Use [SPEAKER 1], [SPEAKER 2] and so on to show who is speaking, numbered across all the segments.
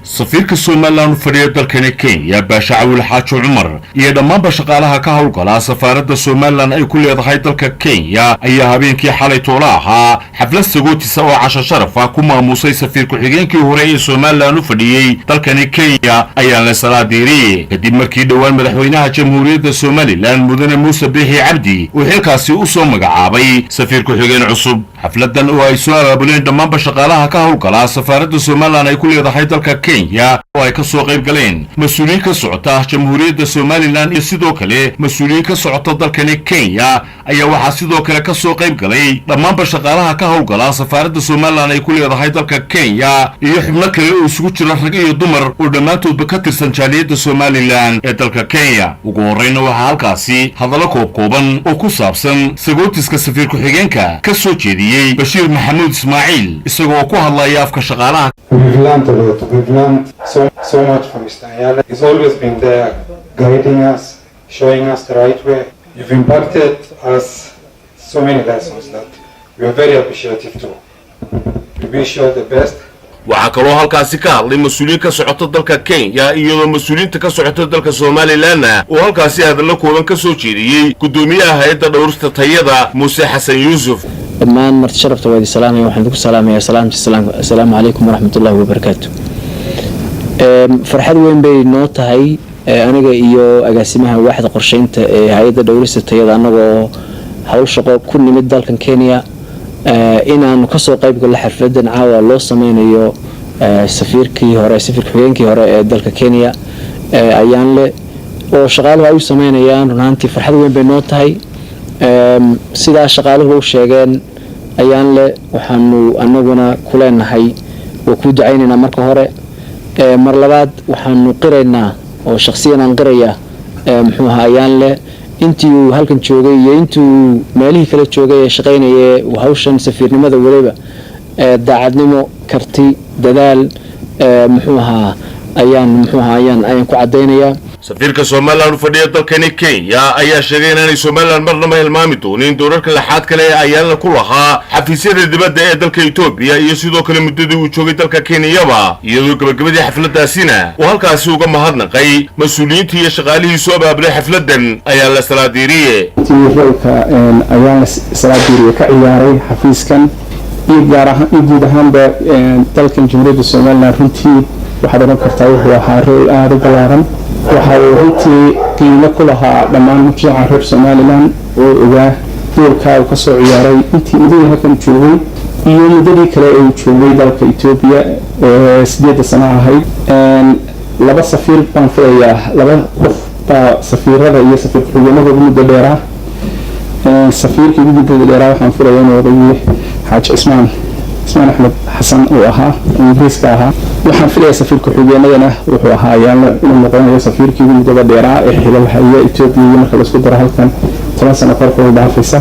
[SPEAKER 1] safiirka Soomaaliland fadhiya dalkani Kenya Baasha Cawil Xaaji Cumar iyo dhammaan shaqaalaha ka howlgala safaaradda Soomaaliland ay ku leedahay dalka Kenya ayaa habeenkii xalay toolaha xaflad sagootisa oo casho sharaf ah ku maamusay safiir ku-xigeenkii hore ee Soomaaliland u fadhiyay dalkani Kenya ayaa la salaadiiriyay kadib markii dhawaan madaxweynaha jamhuuriyadda Soomaaliland mudane Muuse Biixi Cabdi uu xilkaasi u soo magacaabay safiir ku-xigeen cusub xafladan oo ay soo abaabuleen dhammaan shaqaalaha ka howlgala safaaradda Soomaaliland ay ku leedahay dalka Kenya oo ay ka soo qayb galeen mas'uuliyiin ka socota jamhuuriyadda Soomaaliland iyo sidoo kale mas'uuliyiin ka socota dalkani Kenya ayaa waxa sidoo kale ka soo qayb galay dhammaan shaqaalaha ka howlgala safaaradda Soomaaliland ay ku leedahay dalka Kenya iyo xubno kale oo isugu jira rag iyo dumar oo dhammaantoodba ka tirsan jaaliyadda Soomaaliland ee dalka Kenya ugu horreyn waxa halkaasi hadallo kooban oo ku saabsan sagootiska safiir ku-xigeenka ka soo jeediyay Bashir Maxamuud Ismaaciil isagoo ku hadlaya afka shaqaalaha.
[SPEAKER 2] We've learned a lot. We've learned so much from Mr. Ayala. He's always been there, guiding us, showing us the right way. You've imparted us so many lessons that we are very appreciative to. We wish you all the best.
[SPEAKER 1] waxaa kaloo halkaasi ka hadlay mas'uuliyiin ka socota dalka Kenya iyadoo mas'uuliyiinta ka socota dalka Soomaaliland oo halkaasi hadallo kooban ka soo jeediyay gudoomiyaha hay'adda dhowrista tayada Muuse Xasan Yuusuf.
[SPEAKER 3] dhammaan marti sharafta wadi salaamay waxaan ku salaamayaa assalaamu calaykum waraxmatullaahi wabarakaatuh. farxad weyn bay noo tahay aniga iyo agaasimaha waaxda qorsheynta ee hay'adda dhowrista tayada anagoo hawl shaqo ku nimid dalkan Kenya inaan ka soo qayb galno xafladan caawa loo sameynayo safiirkii hore ee dalka Kenya ayaan le oo shaqaaluhu ay u sameynayaan runtii farxad weyn bay noo tahay sida shaqaaluhu u sheegeen ayaan le waxaanu anaguna ku leenahay oo ku ducaynayna marka hore mar labaad waxaanu qiraynaa oo shakhsiyan aan qiraya muxuu ahaa ayaan le intii uu halkan joogay iyo intuu meelihii kala joogay ee shaqaynayay hawshan safiirnimada waliba daacadnimo karti dadaal muxuu ahaa ayaan ku cadeynayaa.
[SPEAKER 1] safiirka Soomaaliland u fadhiya dalkani Kenya ayaa sheegay in ay Soomaaliland marnaba hilmaami doonin doorarka laxaad kale ee ayaan ku lahaa xafiisyada dibadda ee dalka Itoobiya iyo sidoo kale muddadii uu joogay dalka Kenya iyadoo gabagabadii xafladaasina uu halkaasi uga mahadnaqay mas'uuliyiintii iyo shaqaalihii soo abaabulay xafladan ayaa la salaadiiriyay.
[SPEAKER 4] ayaan salaadiiriyay ka ciyaaray xafiiskan iyo gaar ahaan guud ahaanba dalkan jamhuuriyadda Soomaaliland runtii waxaad oran kartaa wuxuu ahaa rol aad u ballaaran waxa uu runtii qiimo ku lahaa dhammaan mujtamaca reer Soomaaliland oo ogaa doorka uu ka soo ciyaaray intii muddadii halkan joogay iyo muddadii kale ee uu joogay dalka Itoobiya 8 sano ahayd laba safiir baan filayaa laba qof baa safiirada iyo safiir ku-xigeenada muddo dheer safiirkii muddo dheer waxaan filayaa inuu yahay Xaaji Ismaan Axmed Xasan oo ahaa ingiriiska ahaa waxaan filayaa safiir ku-xigeenadana wuxuu ahaa inuu noqonayo safiirkii muddo dheer ee xilal haya Itoobiya marka la isku daro halkan 10 sano korkooda dhaafaysa.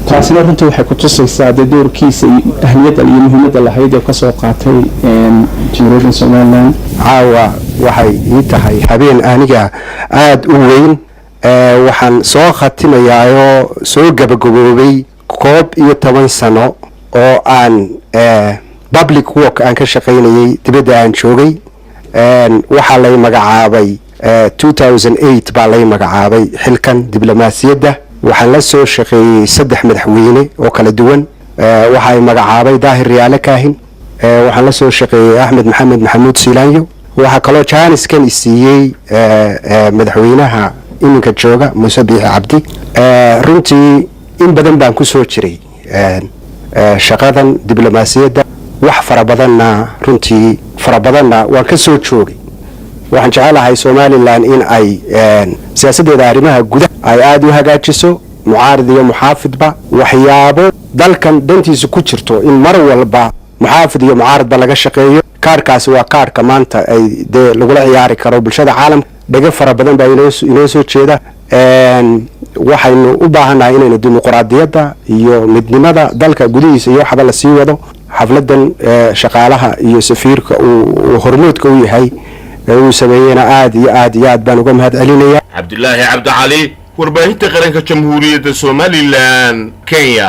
[SPEAKER 4] taasina runtii waxay ku tusaysaa doorkiisa ahmiyadda iyo muhiimadda lahayd ee ka soo qaatay jamhuuriyadda Soomaaliland.
[SPEAKER 5] caawa waxay ii tahay habeen aniga aad u weyn waxaan soo khatimayaa oo soo gabagaboobay 11 sano oo aan public work aan ka shaqaynayay dibadda aan joogay waxaa lay magacaabay 2008 baa lay magacaabay xilkan diblomaasiyadda waxaan la soo shaqeeyay 3 madaxweyne oo kala duwan waxay magacaabay Daahir Riyaale Kaahin waxaan la soo shaqeeyay Axmed Maxamuud Siilaanyo waxa kaloo jaaniskan siiyay madaxweynaha iminka jooga Muuse Biixi Cabdi runtii in badan baan ku soo jiray shaqadan diblomaasiyadda wax fara badanna waan ka soo joogay waxaan jecelahay Soomaaliland in ay siyaasadeeda arrimaha gudaha ay aad u hagaajiso mucaarid iyo muxaafidba waxyaabo dalkan dantiisa ku jirto in mar walba muxaafid iyo mucaaridba laga shaqeeyo kaarkaasi waa kaarka maanta ay lagula ciyaari karo bulshada caalamka dhaga fara badan baa inoo soo jeeda waxaynu u baahanahay inaynu dimuqraadiyadda iyo midnimada dalka gudihiisa iyo waxba la sii wado xafladan shaqaalaha iyo safiirka uu hormoodka u yahay uu sameeyana aad baan uga mahad celinayaa.
[SPEAKER 1] Cabdillaahi Cabdi Cali warbaahinta qaranka jamhuuriyadda Soomaaliland Kenya.